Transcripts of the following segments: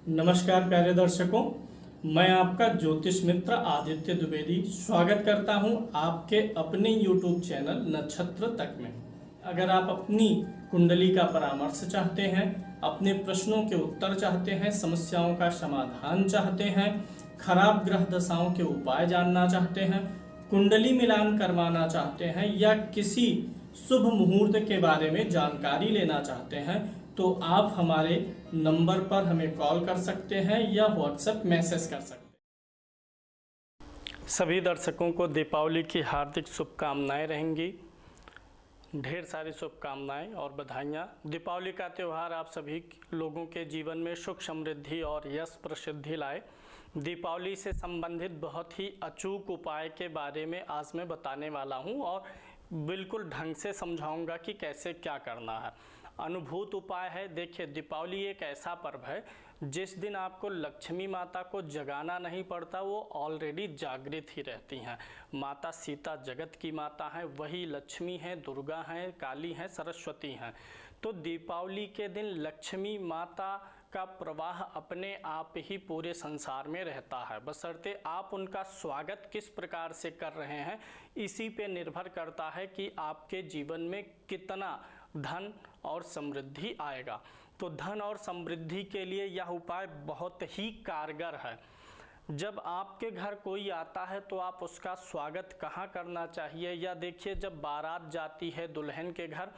नमस्कार प्यारे दर्शकों, मैं आपका ज्योतिष मित्र आदित्य द्विवेदी स्वागत करता हूं आपके अपने YouTube चैनल नक्षत्र तक में। अगर आप अपनी कुंडली का परामर्श चाहते हैं, अपने प्रश्नों के उत्तर चाहते हैं, समस्याओं का समाधान चाहते हैं, खराब ग्रह दशाओं के उपाय जानना चाहते हैं, कुंडली मिलान करवाना चाहते हैं या किसी शुभ मुहूर्त के बारे में जानकारी लेना चाहते हैं तो आप हमारे नंबर पर हमें कॉल कर सकते हैं या व्हाट्सएप मैसेज कर सकते हैं। सभी दर्शकों को दीपावली की हार्दिक शुभकामनाएं रहेंगी। ढेर सारी शुभकामनाएं और बधाइयाँ। दीपावली का त्यौहार आप सभी लोगों के जीवन में सुख समृद्धि और यश प्रसिद्धि लाए। दीपावली से संबंधित बहुत ही अचूक उपाय के बारे में आज मैं बताने वाला हूं और बिल्कुल ढंग से समझाऊंगा कि कैसे क्या करना है। अनुभूत उपाय है। देखिए, दीपावली एक ऐसा पर्व है जिस दिन आपको लक्ष्मी माता को जगाना नहीं पड़ता, वो ऑलरेडी जागृत ही रहती हैं। माता सीता जगत की माता हैं, वही लक्ष्मी हैं, दुर्गा हैं, काली हैं, सरस्वती हैं। तो दीपावली के दिन लक्ष्मी माता का प्रवाह अपने आप ही पूरे संसार में रहता है, बशर्ते आप उनका स्वागत किस प्रकार से कर रहे हैं इसी पे निर्भर करता है कि आपके जीवन में कितना धन और समृद्धि आएगा। तो धन और समृद्धि के लिए यह उपाय बहुत ही कारगर है। जब आपके घर कोई आता है तो आप उसका स्वागत कहाँ करना चाहिए, या देखिए, जब बारात जाती है दुल्हन के घर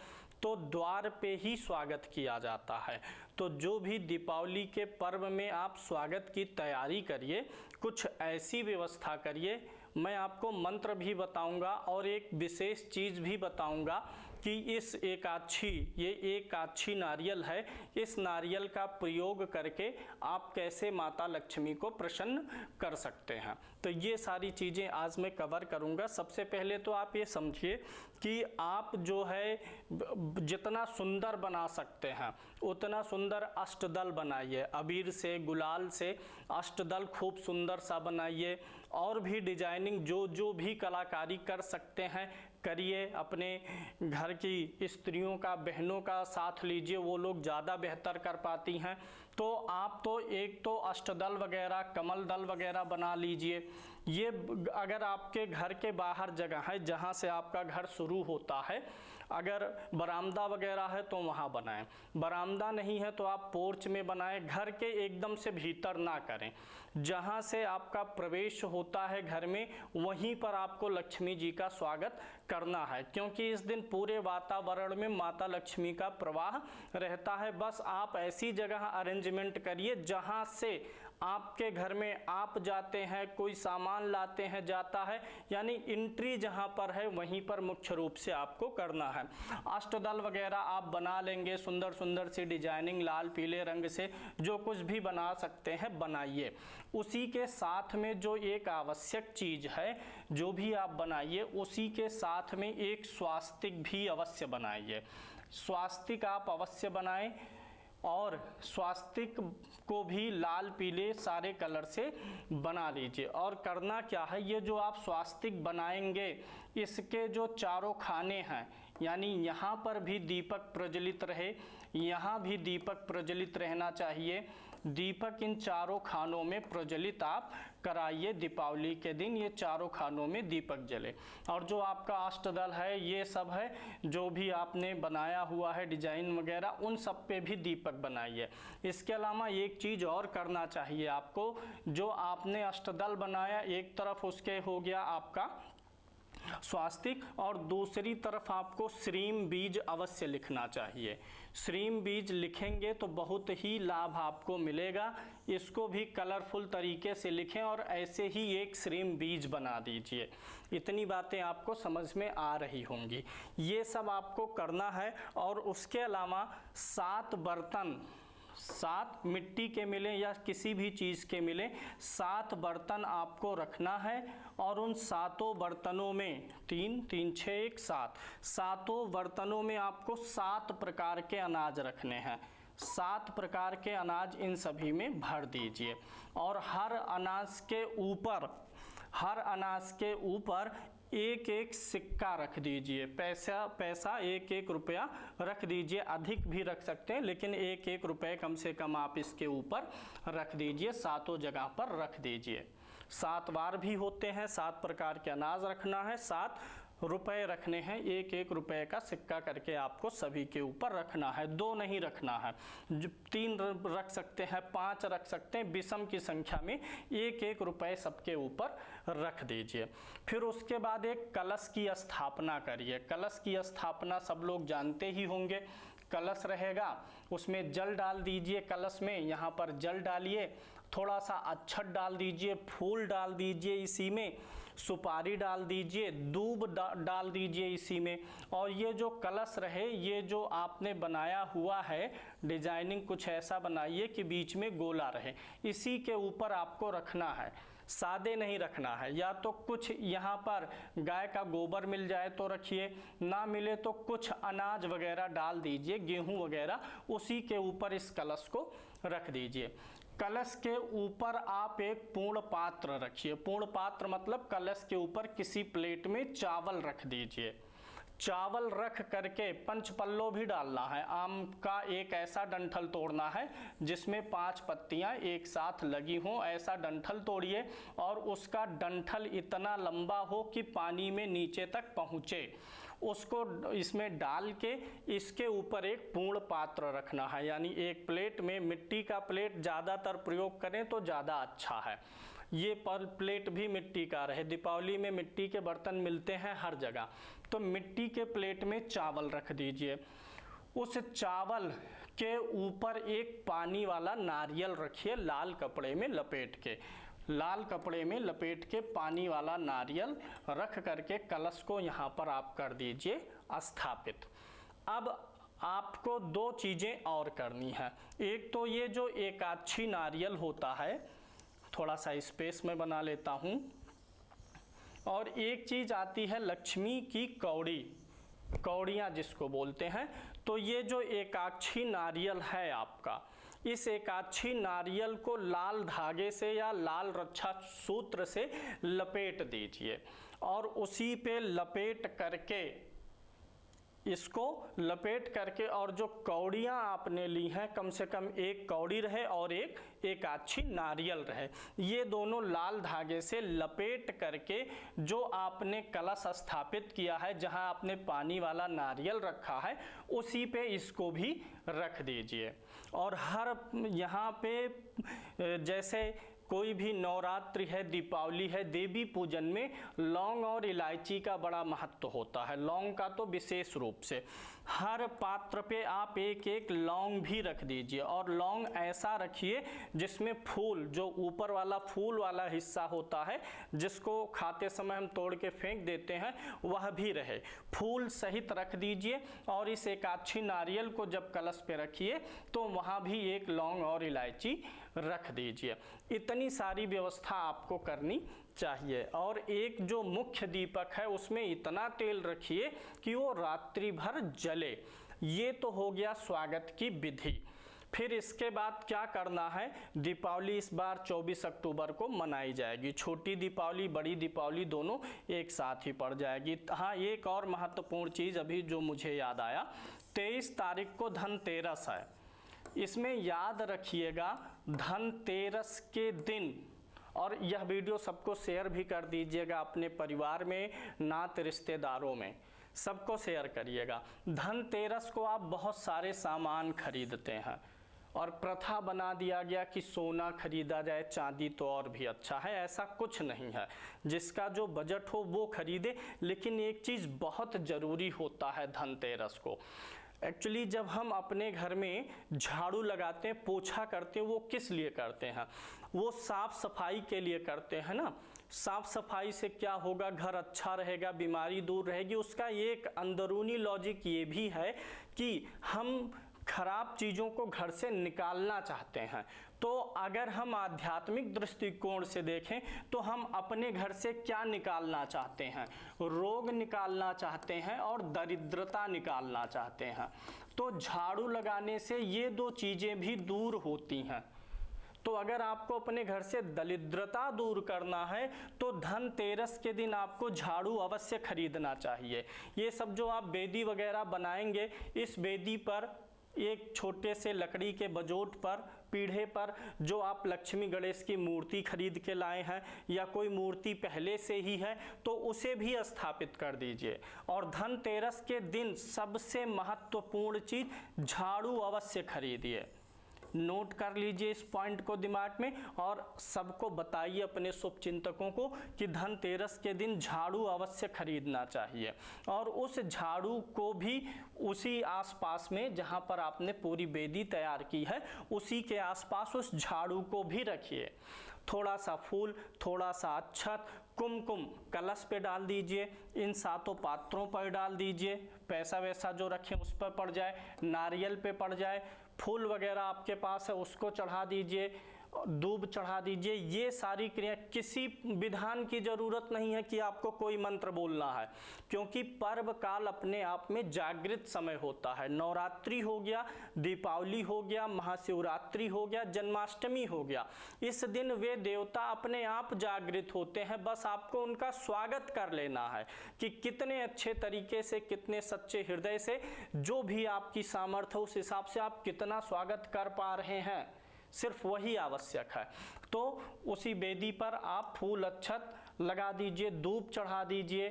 तो द्वार पे ही स्वागत किया जाता है। तो जो भी दीपावली के पर्व में आप स्वागत की तैयारी करिए, कुछ ऐसी व्यवस्था करिए। मैं आपको मंत्र भी बताऊंगा और एक विशेष चीज़ भी बताऊंगा कि इस एकाक्षी नारियल है, इस नारियल का प्रयोग करके आप कैसे माता लक्ष्मी को प्रसन्न कर सकते हैं। तो ये सारी चीज़ें आज मैं कवर करूंगा। सबसे पहले तो आप ये समझिए कि आप जो है जितना सुंदर बना सकते हैं उतना सुंदर अष्टदल बनाइए। अबीर से, गुलाल से अष्टदल खूब सुंदर सा बनाइए। और भी डिजाइनिंग जो भी कलाकारी कर सकते हैं करिए। अपने घर की स्त्रियों का, बहनों का साथ लीजिए, वो लोग ज़्यादा बेहतर कर पाती हैं। तो आप तो एक तो अष्टदल वगैरह, कमल दल वगैरह बना लीजिए। ये अगर आपके घर के बाहर जगह है जहाँ से आपका घर शुरू होता है, अगर बरामदा वगैरह है तो वहाँ बनाएं। बरामदा नहीं है तो आप पोर्च में बनाएं। घर के एकदम से भीतर ना करें। जहाँ से आपका प्रवेश होता है घर में, वहीं पर आपको लक्ष्मी जी का स्वागत करना है, क्योंकि इस दिन पूरे वातावरण में माता लक्ष्मी का प्रवाह रहता है। बस आप ऐसी जगह अरेंजमेंट करिए जहाँ से आपके घर में आप जाते हैं, कोई सामान लाते हैं, जाता है, यानी एंट्री जहां पर है वहीं पर मुख्य रूप से आपको करना है। अष्टदल वगैरह आप बना लेंगे, सुंदर सुंदर सी डिजाइनिंग लाल पीले रंग से जो कुछ भी बना सकते हैं बनाइए। उसी के साथ में जो एक आवश्यक चीज है, जो भी आप बनाइए उसी के साथ में एक स्वास्तिक भी अवश्य बनाइए। स्वास्तिक आप अवश्य बनाएं और स्वास्तिक को भी लाल पीले सारे कलर से बना लीजिए। और करना क्या है, ये जो आप स्वास्तिक बनाएंगे इसके जो चारों खाने हैं, यानी यहाँ पर भी दीपक प्रज्वलित रहे, यहाँ भी दीपक प्रज्वलित रहना चाहिए। दीपक इन चारों खानों में प्रज्वलित आप कराइए। दीपावली के दिन ये चारों खानों में दीपक जले। और जो आपका अष्टदल है, ये सब है जो भी आपने बनाया हुआ है डिजाइन वगैरह, उन सब पे भी दीपक बनाइए। इसके अलावा एक चीज़ और करना चाहिए आपको। जो आपने अष्टदल बनाया, एक तरफ उसके हो गया आपका स्वास्तिक और दूसरी तरफ आपको श्रीम बीज अवश्य लिखना चाहिए। श्रीम बीज लिखेंगे तो बहुत ही लाभ आपको मिलेगा। इसको भी कलरफुल तरीके से लिखें और ऐसे ही एक श्रीम बीज बना दीजिए। इतनी बातें आपको समझ में आ रही होंगी। ये सब आपको करना है। और उसके अलावा 7 बर्तन, 7 मिट्टी के मिले या किसी भी चीज़ के मिले, 7 बर्तन आपको रखना है। और उन 7 बर्तनों में 3 3 6 1 7 7 बर्तनों में आपको 7 प्रकार के अनाज रखने हैं। 7 प्रकार के अनाज इन सभी में भर दीजिए। और हर अनाज के ऊपर एक एक सिक्का रख दीजिए, पैसा एक एक रुपया रख दीजिए, अधिक भी रख सकते हैं लेकिन एक एक रुपये कम से कम आप इसके ऊपर रख दीजिए, सातों जगह पर रख दीजिए। 7 बार भी होते हैं, 7 प्रकार के अनाज रखना है, 7 रुपए रखने हैं, एक एक रुपए का सिक्का करके आपको सभी के ऊपर रखना है। 2 नहीं रखना है, 3 रख सकते हैं, 5 रख सकते हैं, विषम की संख्या में एक एक रुपए सबके ऊपर रख दीजिए। फिर उसके बाद एक कलश की स्थापना करिए। कलश की स्थापना सब लोग जानते ही होंगे। कलश रहेगा, उसमें जल डाल दीजिए, कलश में यहाँ पर जल डालिए, थोड़ा सा अक्षत डाल दीजिए, फूल डाल दीजिए, इसी में सुपारी डाल दीजिए, दूब डाल दीजिए इसी में। और ये जो कलश रहे, ये जो आपने बनाया हुआ है डिजाइनिंग कुछ ऐसा बनाइए कि बीच में गोला रहे, इसी के ऊपर आपको रखना है। सादे नहीं रखना है, या तो कुछ यहाँ पर गाय का गोबर मिल जाए तो रखिए, ना मिले तो कुछ अनाज वगैरह डाल दीजिए, गेहूं वगैरह, उसी के ऊपर इस कलश को रख दीजिए। कलश के ऊपर आप एक पूर्ण पात्र रखिए। पूर्ण पात्र मतलब कलश के ऊपर किसी प्लेट में चावल रख दीजिए। चावल रख करके पंचपल्लो भी डालना है। आम का एक ऐसा डंठल तोड़ना है जिसमें 5 पत्तियां एक साथ लगी हों, ऐसा डंठल तोड़िए और उसका डंठल इतना लंबा हो कि पानी में नीचे तक पहुँचे। उसको इसमें डाल के इसके ऊपर एक पूर्ण पात्र रखना है, यानी एक प्लेट में, मिट्टी का प्लेट ज़्यादातर प्रयोग करें तो ज़्यादा अच्छा है। ये प्लेट भी मिट्टी का रहे, दीपावली में मिट्टी के बर्तन मिलते हैं हर जगह, तो मिट्टी के प्लेट में चावल रख दीजिए। उस चावल के ऊपर एक पानी वाला नारियल रखिए, लाल कपड़े में लपेट के, लाल कपड़े में लपेट के पानी वाला नारियल रख करके कलश को यहाँ पर आप कर दीजिए स्थापित। अब आपको 2 चीज़ें और करनी है। एक तो ये जो एकाक्षी नारियल होता है, थोड़ा सा स्पेस में बना लेता हूँ, और एक चीज़ आती है लक्ष्मी की कौड़ी, कौड़ियाँ जिसको बोलते हैं। तो ये जो एकाक्षी नारियल है आपका, इस एकाक्षी नारियल को लाल धागे से या लाल रक्षा सूत्र से लपेट दीजिए और उसी पे लपेट करके, इसको लपेट करके, और जो कौड़ियाँ आपने ली हैं कम से कम एक कौड़ी रहे और एक एकाक्षी नारियल रहे, ये दोनों लाल धागे से लपेट करके जो आपने कलश स्थापित किया है, जहां आपने पानी वाला नारियल रखा है, उसी पे इसको भी रख दीजिए। और हर यहाँ पे जैसे कोई भी नवरात्रि है, दीपावली है, देवी पूजन में लौंग और इलायची का बड़ा महत्व होता है, लौंग का तो विशेष रूप से। हर पात्र पे आप एक एक लौंग भी रख दीजिए, और लौंग ऐसा रखिए जिसमें फूल, जो ऊपर वाला फूल वाला हिस्सा होता है जिसको खाते समय हम तोड़ के फेंक देते हैं, वह भी रहे, फूल सहित रख दीजिए। और इस एकाक्षी नारियल को जब कलश पे रखिए तो वहाँ भी एक लौंग और इलायची रख दीजिए। इतनी सारी व्यवस्था आपको करनी चाहिए। और एक जो मुख्य दीपक है उसमें इतना तेल रखिए कि वो रात्रि भर जले। ये तो हो गया स्वागत की विधि। फिर इसके बाद क्या करना है, दीपावली इस बार 24 अक्टूबर को मनाई जाएगी। छोटी दीपावली, बड़ी दीपावली दोनों एक साथ ही पड़ जाएगी। हाँ, एक और महत्वपूर्ण चीज़ अभी जो मुझे याद आया, 23 तारीख को धनतेरस है। इसमें याद रखिएगा धनतेरस के दिन, और यह वीडियो सबको शेयर भी कर दीजिएगा अपने परिवार में, नात रिश्तेदारों में, सबको शेयर करिएगा। धनतेरस को आप बहुत सारे सामान खरीदते हैं और प्रथा बना दिया गया कि सोना खरीदा जाए, चांदी तो और भी अच्छा है। ऐसा कुछ नहीं है, जिसका जो बजट हो वो खरीदे। लेकिन एक चीज़ बहुत ज़रूरी होता है धनतेरस को, एक्चुअली जब हम अपने घर में झाड़ू लगाते हैं, पोछा करते हैं, वो किस लिए करते हैं? वो साफ सफाई के लिए करते हैं ना। साफ सफाई से क्या होगा, घर अच्छा रहेगा, बीमारी दूर रहेगी। उसका एक अंदरूनी लॉजिक ये भी है कि हम खराब चीज़ों को घर से निकालना चाहते हैं। तो अगर हम आध्यात्मिक दृष्टिकोण से देखें तो हम अपने घर से क्या निकालना चाहते हैं? रोग निकालना चाहते हैं और दरिद्रता निकालना चाहते हैं। तो झाड़ू लगाने से ये 2 चीज़ें भी दूर होती हैं। तो अगर आपको अपने घर से दरिद्रता दूर करना है तो धनतेरस के दिन आपको झाड़ू अवश्य खरीदना चाहिए। ये सब जो आप बेदी वगैरह बनाएंगे, इस बेदी पर एक छोटे से लकड़ी के बजोट पर, पीढ़े पर जो आप लक्ष्मी गणेश की मूर्ति खरीद के लाए हैं या कोई मूर्ति पहले से ही है तो उसे भी स्थापित कर दीजिए। और धनतेरस के दिन सबसे महत्वपूर्ण चीज झाड़ू अवश्य खरीदिए। नोट कर लीजिए इस पॉइंट को दिमाग में और सबको बताइए अपने शुभचिंतकों को कि धनतेरस के दिन झाड़ू अवश्य खरीदना चाहिए। और उस झाड़ू को भी उसी आसपास में जहां पर आपने पूरी बेदी तैयार की है उसी के आसपास उस झाड़ू को भी रखिए। थोड़ा सा फूल, थोड़ा सा अक्षत, कुमकुम कलश पे डाल दीजिए, इन 7 पात्रों पर डाल दीजिए, पैसा वैसा जो रखें उस पर पड़ जाए, नारियल पे पड़ जाए, फूल वगैरह आपके पास है उसको चढ़ा दीजिए, दूब चढ़ा दीजिए। ये सारी क्रिया, किसी विधान की जरूरत नहीं है कि आपको कोई मंत्र बोलना है, क्योंकि पर्व काल अपने आप में जागृत समय होता है। नवरात्रि हो गया, दीपावली हो गया, महाशिवरात्रि हो गया, जन्माष्टमी हो गया, इस दिन वे देवता अपने आप जागृत होते हैं। बस आपको उनका स्वागत कर लेना है कि कितने अच्छे तरीके से, कितने सच्चे हृदय से, जो भी आपकी सामर्थ्य उस हिसाब से आप कितना स्वागत कर पा रहे हैं, सिर्फ वही आवश्यक है। तो उसी बेदी पर आप फूल अक्षत लगा दीजिए, धूप चढ़ा दीजिए,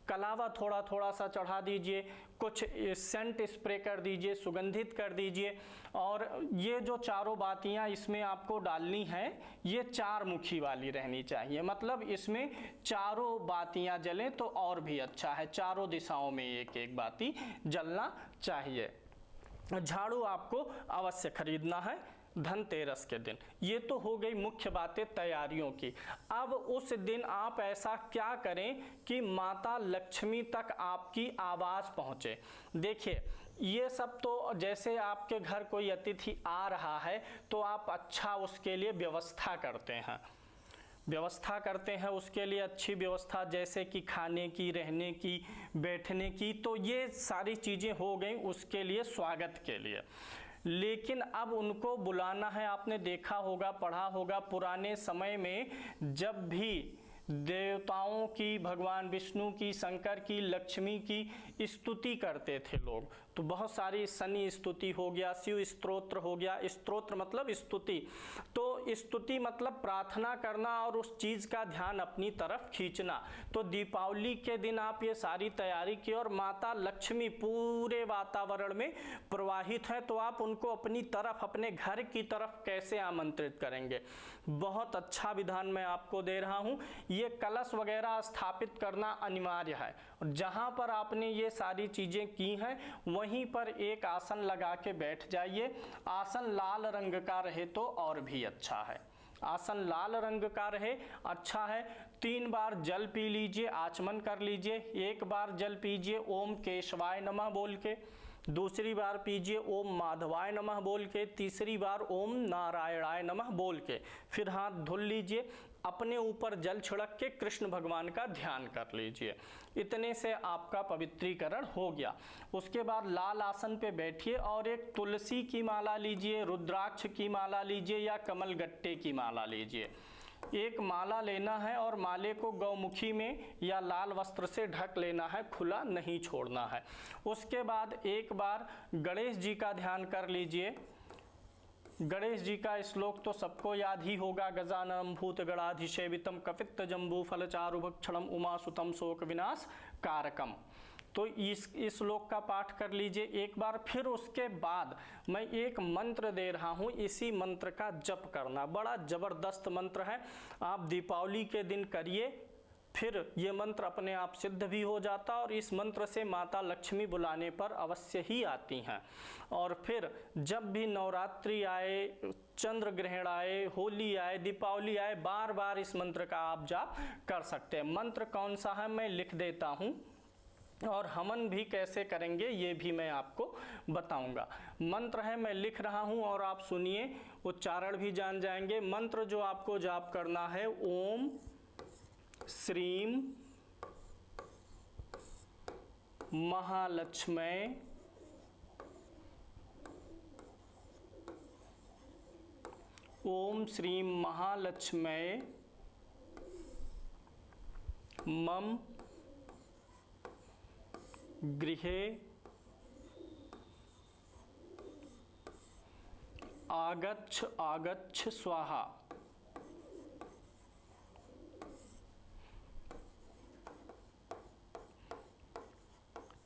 कलावा थोड़ा थोड़ा सा चढ़ा दीजिए, कुछ सेंट स्प्रे कर दीजिए, सुगंधित कर दीजिए। और ये जो चारों बातियां इसमें आपको डालनी हैं, ये 4 मुखी वाली रहनी चाहिए, मतलब इसमें चारों बातियां जलें तो और भी अच्छा है। चारों दिशाओं में एक एक बाती जलना चाहिए। झाड़ू आपको अवश्य खरीदना है धनतेरस के दिन। ये तो हो गई मुख्य बातें तैयारियों की। अब उस दिन आप ऐसा क्या करें कि माता लक्ष्मी तक आपकी आवाज़ पहुँचे। देखिए, ये सब तो जैसे आपके घर कोई अतिथि आ रहा है तो आप अच्छा उसके लिए व्यवस्था करते हैं, उसके लिए अच्छी व्यवस्था, जैसे कि खाने की, रहने की, बैठने की, तो ये सारी चीज़ें हो गई उसके लिए, स्वागत के लिए। लेकिन अब उनको बुलाना है। आपने देखा होगा, पढ़ा होगा, पुराने समय में जब भी देवताओं की, भगवान विष्णु की, शंकर की, लक्ष्मी की स्तुति करते थे लोग, तो बहुत सारी शनि स्तुति हो गया, शिव स्तोत्र हो गया। स्तोत्र मतलब स्तुति, तो स्तुति मतलब प्रार्थना करना और उस चीज़ का ध्यान अपनी तरफ खींचना। तो दीपावली के दिन आप ये सारी तैयारी की और माता लक्ष्मी पूरे वातावरण में प्रवाहित है, तो आप उनको अपनी तरफ, अपने घर की तरफ कैसे आमंत्रित करेंगे। बहुत अच्छा विधान मैं आपको दे रहा हूँ। ये कलश वगैरह स्थापित करना अनिवार्य है। और जहाँ पर आपने ये सारी चीज़ें की हैं वहीं पर एक आसन लगा के बैठ जाइए। आसन लाल रंग का रहे तो और भी अच्छा है। आसन लाल रंग का रहे, अच्छा है। 3 बार जल पी लीजिए, आचमन कर लीजिए। 1 बार जल पीजिए ओम केशवाय नमः बोल के, दूसरी बार पीजिए ओम माधवाय नमः बोल के, तीसरी बार ओम नारायणाय नमः बोल के। फिर हाथ धुल लीजिए, अपने ऊपर जल छिड़क के कृष्ण भगवान का ध्यान कर लीजिए। इतने से आपका पवित्रीकरण हो गया। उसके बाद लाल आसन पे बैठिए और एक तुलसी की माला लीजिए, रुद्राक्ष की माला लीजिए या कमलगट्टे की माला लीजिए। एक माला लेना है और माले को गौमुखी में या लाल वस्त्र से ढक लेना है, खुला नहीं छोड़ना है। उसके बाद एक बार गणेश जी का ध्यान कर लीजिए। गणेश जी का श्लोक तो सबको याद ही होगा, गजाननम भूत गणाधिसेवितम कपित्त जम्बू फलचारुभक्षणम उमासुतम शोक विनाश कारकम। तो इस श्लोक का पाठ कर लीजिए एक बार। फिर उसके बाद मैं एक मंत्र दे रहा हूँ, इसी मंत्र का जप करना। बड़ा जबरदस्त मंत्र है, आप दीपावली के दिन करिए, फिर ये मंत्र अपने आप सिद्ध भी हो जाता और इस मंत्र से माता लक्ष्मी बुलाने पर अवश्य ही आती हैं। और फिर जब भी नवरात्रि आए, चंद्र ग्रहण आए, होली आए, दीपावली आए, बार बार इस मंत्र का आप जाप कर सकते हैं। मंत्र कौन सा है मैं लिख देता हूँ और हवन भी कैसे करेंगे ये भी मैं आपको बताऊंगा। मंत्र है, मैं लिख रहा हूं और आप सुनिए, उच्चारण भी जान जाएंगे। मंत्र जो आपको जाप करना है, ओम श्रीम महालक्ष्मै ओम श्रीं महालक्ष्म्यै मम गृहे आगच्छ स्वाहा।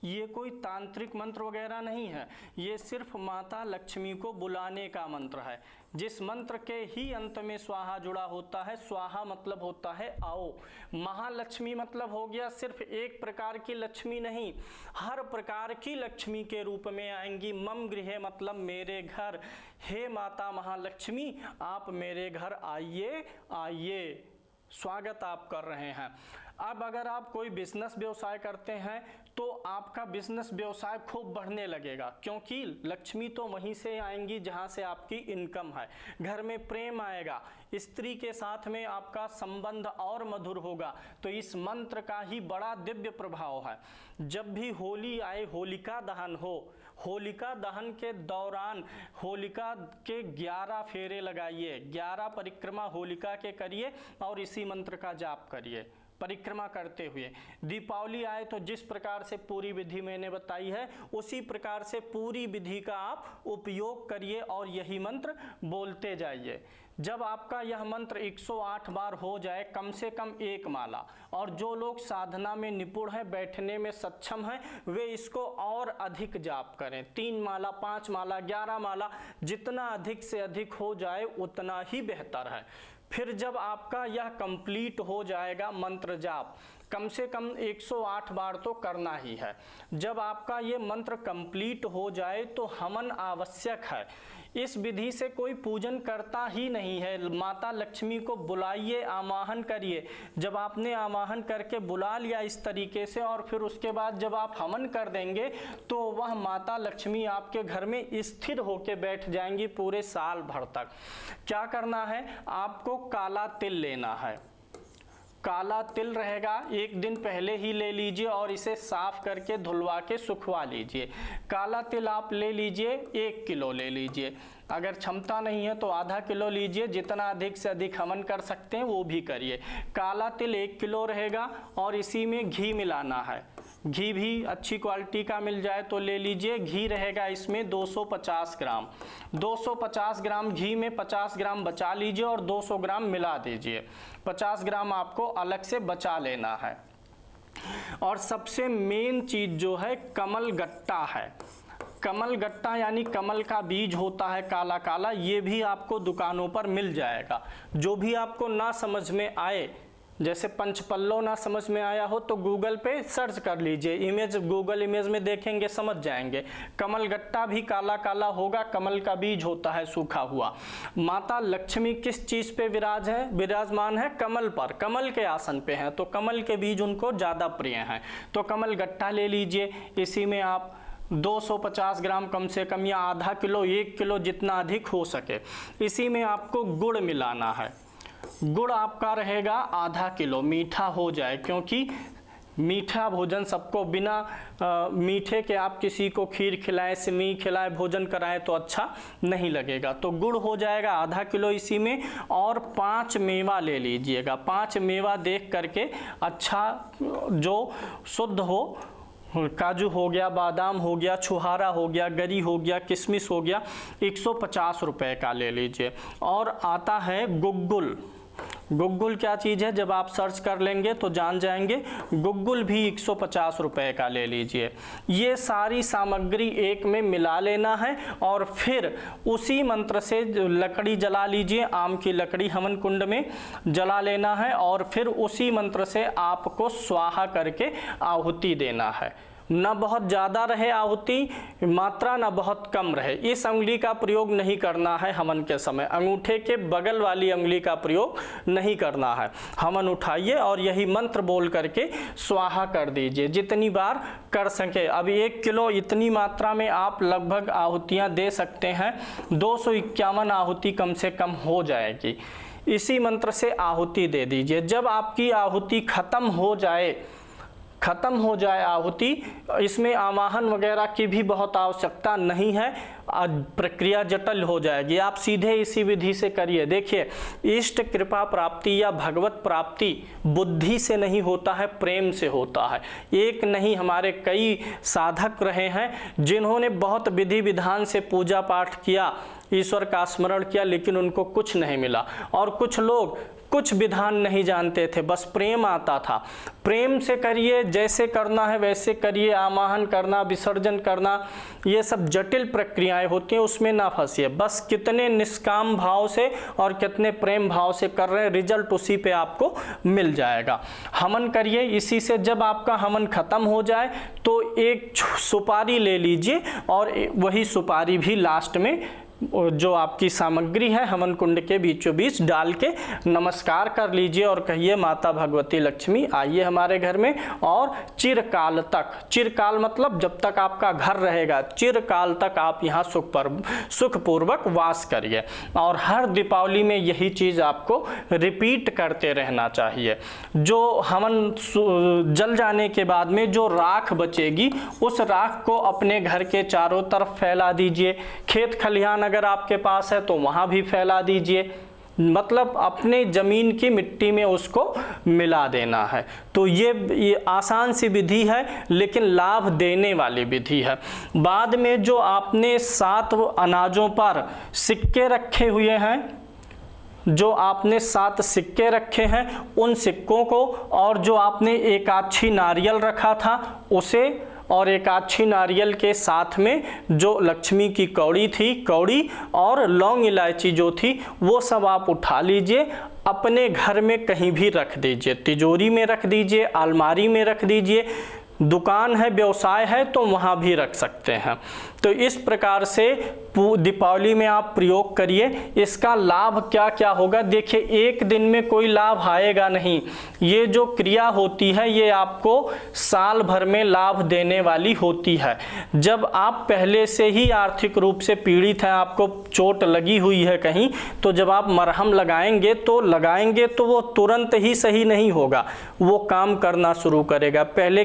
ये कोई तांत्रिक मंत्र वगैरह नहीं है, ये सिर्फ माता लक्ष्मी को बुलाने का मंत्र है, जिस मंत्र के ही अंत में स्वाहा जुड़ा होता है। स्वाहा मतलब होता है आओ। महालक्ष्मी मतलब हो गया सिर्फ एक प्रकार की लक्ष्मी नहीं, हर प्रकार की लक्ष्मी के रूप में आएंगी। मम गृह मतलब मेरे घर। हे माता महालक्ष्मी, आप मेरे घर आइए आइए, स्वागत आप कर रहे हैं। अब अगर आप कोई बिजनेस व्यवसाय करते हैं तो आपका बिजनेस व्यवसाय खूब बढ़ने लगेगा, क्योंकि लक्ष्मी तो वहीं से आएंगी जहां से आपकी इनकम है। घर में प्रेम आएगा, स्त्री के साथ में आपका संबंध और मधुर होगा। तो इस मंत्र का ही बड़ा दिव्य प्रभाव है। जब भी होली आए, होलिका दहन हो, होलिका दहन के दौरान होलिका के 11 फेरे लगाइए, 11 परिक्रमा होलिका के करिए और इसी मंत्र का जाप करिए परिक्रमा करते हुए। दीपावली आए तो जिस प्रकार से पूरी विधि मैंने बताई है, उसी प्रकार से पूरी विधि का आप उपयोग करिए और यही मंत्र बोलते जाइए। जब आपका यह मंत्र 108 बार हो जाए, कम से कम 1 माला, और जो लोग साधना में निपुण हैं, बैठने में सक्षम हैं, वे इसको और अधिक जाप करें। 3 माला, 5 माला, 11 माला, जितना अधिक से अधिक हो जाए उतना ही बेहतर है। फिर जब आपका यह कंप्लीट हो जाएगा मंत्र जाप, कम से कम 108 बार तो करना ही है। जब आपका ये मंत्र कंप्लीट हो जाए तो हवन आवश्यक है। इस विधि से कोई पूजन करता ही नहीं है। माता लक्ष्मी को बुलाइए, आवाहन करिए। जब आपने आवाहन करके बुला लिया इस तरीके से, और फिर उसके बाद जब आप हवन कर देंगे तो वह माता लक्ष्मी आपके घर में स्थिर होके बैठ जाएंगी पूरे साल भर तक। क्या करना है, आपको काला तिल लेना है। काला तिल रहेगा, एक दिन पहले ही ले लीजिए और इसे साफ करके धुलवा के सुखवा लीजिए। काला तिल आप ले लीजिए, 1 किलो ले लीजिए। अगर क्षमता नहीं है तो आधा किलो लीजिए। जितना अधिक से अधिक हवन कर सकते हैं वो भी करिए। काला तिल 1 किलो रहेगा और इसी में घी मिलाना है। घी भी अच्छी क्वालिटी का मिल जाए तो ले लीजिए। घी रहेगा इसमें 250 ग्राम। 250 ग्राम घी में 50 ग्राम बचा लीजिए और 200 ग्राम मिला दीजिए। 50 ग्राम आपको अलग से बचा लेना है। और सबसे मेन चीज जो है कमल गट्टा है। कमल गट्टा यानी कमल का बीज होता है काला काला, ये भी आपको दुकानों पर मिल जाएगा। जो भी आपको ना समझ में आए, जैसे पंचपल्लव ना समझ में आया हो तो गूगल पे सर्च कर लीजिए, इमेज गूगल इमेज में देखेंगे समझ जाएंगे। कमल गट्टा भी काला काला होगा, कमल का बीज होता है सूखा हुआ। माता लक्ष्मी किस चीज पे विराजमान है? कमल पर, कमल के आसन पे हैं, तो कमल के बीज उनको ज्यादा प्रिय हैं। तो कमल गट्टा ले लीजिए। इसी में आप 250 ग्राम कम से कम, या आधा किलो, 1 किलो, जितना अधिक हो सके। इसी में आपको गुड़ मिलाना है। गुड़ आपका रहेगा आधा किलो, मीठा हो जाए, क्योंकि मीठा भोजन सबको, बिना मीठे के आप किसी को खीर खिलाएं, सिवई खिलाएं, भोजन कराएं तो अच्छा नहीं लगेगा। तो गुड़ हो जाएगा आधा किलो इसी में। और 5 मेवा ले लीजिएगा। 5 मेवा देख करके अच्छा जो शुद्ध हो, काजू हो गया, बादाम हो गया, छुहारा हो गया, गरी हो गया, किशमिश हो गया, 150 रुपए का ले लीजिए। और आता है गुग्गुल। गुग्गुल क्या चीज़ है, जब आप सर्च कर लेंगे तो जान जाएंगे। गुग्गुल भी 150 रुपए का ले लीजिए। ये सारी सामग्री एक में मिला लेना है और फिर उसी मंत्र से लकड़ी जला लीजिए। आम की लकड़ी हवन कुंड में जला लेना है और फिर उसी मंत्र से आपको स्वाहा करके आहुति देना है। न बहुत ज़्यादा रहे आहुति मात्रा, न बहुत कम रहे। इस उंगली का प्रयोग नहीं करना है हवन के समय। अंगूठे के बगल वाली उंगली का प्रयोग नहीं करना है। हवन उठाइए और यही मंत्र बोल करके स्वाहा कर दीजिए, जितनी बार कर सके। अब 1 किलो इतनी मात्रा में आप लगभग आहुतियाँ दे सकते हैं। 251 आहुति कम से कम हो जाएगी। इसी मंत्र से आहुति दे दीजिए। जब आपकी आहुति खत्म हो जाए आहुति, इसमें आवाहन वगैरह की भी बहुत आवश्यकता नहीं है। प्रक्रिया जटिल हो जाएगी। आप सीधे इसी विधि से करिए। देखिए, इष्ट कृपा प्राप्ति या भगवत प्राप्ति बुद्धि से नहीं होता है, प्रेम से होता है। एक नहीं, हमारे कई साधक रहे हैं जिन्होंने बहुत विधि विधान से पूजा पाठ किया, ईश्वर का स्मरण किया, लेकिन उनको कुछ नहीं मिला। और कुछ लोग कुछ विधान नहीं जानते थे, बस प्रेम आता था। प्रेम से करिए, जैसे करना है वैसे करिए। आवाहन करना, विसर्जन करना, ये सब जटिल प्रक्रियाएं होती हैं, उसमें ना फंसिए। बस कितने निष्काम भाव से और कितने प्रेम भाव से कर रहे हैं, रिजल्ट उसी पे आपको मिल जाएगा। हवन करिए। इसी से जब आपका हवन खत्म हो जाए तो एक सुपारी ले लीजिए और वही सुपारी भी लास्ट में जो आपकी सामग्री है हवन कुंड के बीचों बीच डाल के नमस्कार कर लीजिए और कहिए, माता भगवती लक्ष्मी आइए हमारे घर में और चिरकाल तक, चिरकाल मतलब जब तक आपका घर रहेगा, चिरकाल तक आप यहाँ सुखपूर्वक वास करिए। और हर दीपावली में यही चीज़ आपको रिपीट करते रहना चाहिए। जो हवन जल जाने के बाद में जो राख बचेगी, उस राख को अपने घर के चारों तरफ फैला दीजिए। खेत खलिहान अगर आपके पास है तो वहां भी फैला दीजिए, मतलब अपने जमीन की मिट्टी में उसको मिला देना है। तो ये आसान सी विधि है, लेकिन लाभ देने वाली विधि है। बाद में जो आपने 7 अनाजों पर सिक्के रखे हुए हैं, जो आपने 7 सिक्के रखे हैं, उन सिक्कों को, और जो आपने एक आछी नारियल रखा था उसे, और एक आछी नारियल के साथ में जो लक्ष्मी की कौड़ी थी, कौड़ी और लौंग इलायची जो थी, वो सब आप उठा लीजिए, अपने घर में कहीं भी रख दीजिए। तिजोरी में रख दीजिए, अलमारी में रख दीजिए, दुकान है, व्यवसाय है तो वहाँ भी रख सकते हैं। तो इस प्रकार से दीपावली में आप प्रयोग करिए। इसका लाभ क्या क्या होगा, देखिए, एक दिन में कोई लाभ आएगा नहीं। ये जो क्रिया होती है ये आपको साल भर में लाभ देने वाली होती है। जब आप पहले से ही आर्थिक रूप से पीड़ित हैं, आपको चोट लगी हुई है कहीं, तो जब आप मरहम लगाएंगे तो वो तुरंत ही सही नहीं होगा, वो काम करना शुरू करेगा। पहले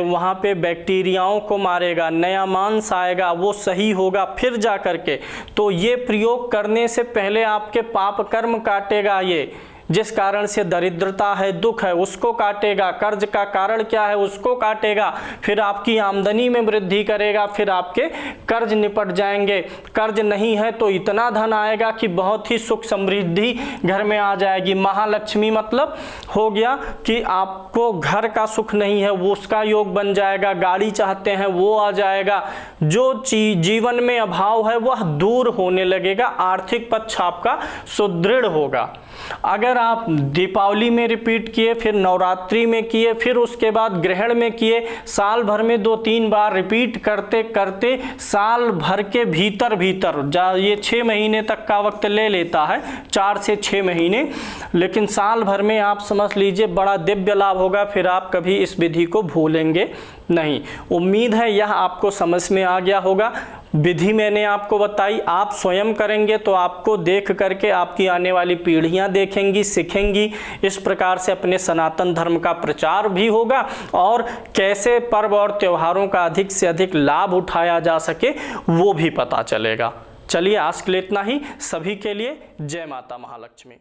वहाँ पे बैक्टीरियाओं को मारेगा, नया मांस आएगा, वो सही होगा, फिर जा करके। तो ये प्रयोग करने से पहले आपके पाप कर्म काटेगा। ये जिस कारण से दरिद्रता है, दुख है, उसको काटेगा। कर्ज का कारण क्या है, उसको काटेगा। फिर आपकी आमदनी में वृद्धि करेगा, फिर आपके कर्ज निपट जाएंगे। कर्ज नहीं है तो इतना धन आएगा कि बहुत ही सुख समृद्धि घर में आ जाएगी। महालक्ष्मी मतलब हो गया कि आपको घर का सुख नहीं है, वो उसका योग बन जाएगा। गाड़ी चाहते हैं वो आ जाएगा। जो जीवन में अभाव है वह दूर होने लगेगा। आर्थिक पक्ष आपका सुदृढ़ होगा। अगर आप दीपावली में रिपीट किए, फिर नवरात्रि में किए, फिर उसके बाद ग्रहण में किए, साल भर में 2-3 बार रिपीट करते करते साल भर के भीतर ये 6 महीने तक का वक्त ले लेता है, 4 से 6 महीने, लेकिन साल भर में आप समझ लीजिए बड़ा दिव्य लाभ होगा। फिर आप कभी इस विधि को भूलेंगे नहीं। उम्मीद है यह आपको समझ में आ गया होगा। विधि मैंने आपको बताई, आप स्वयं करेंगे तो आपको देख करके आपकी आने वाली पीढ़ियां देखेंगी, सीखेंगी। इस प्रकार से अपने सनातन धर्म का प्रचार भी होगा और कैसे पर्व और त्योहारों का अधिक से अधिक लाभ उठाया जा सके वो भी पता चलेगा। चलिए, आज के लिए इतना ही। सभी के लिए जय माता महालक्ष्मी।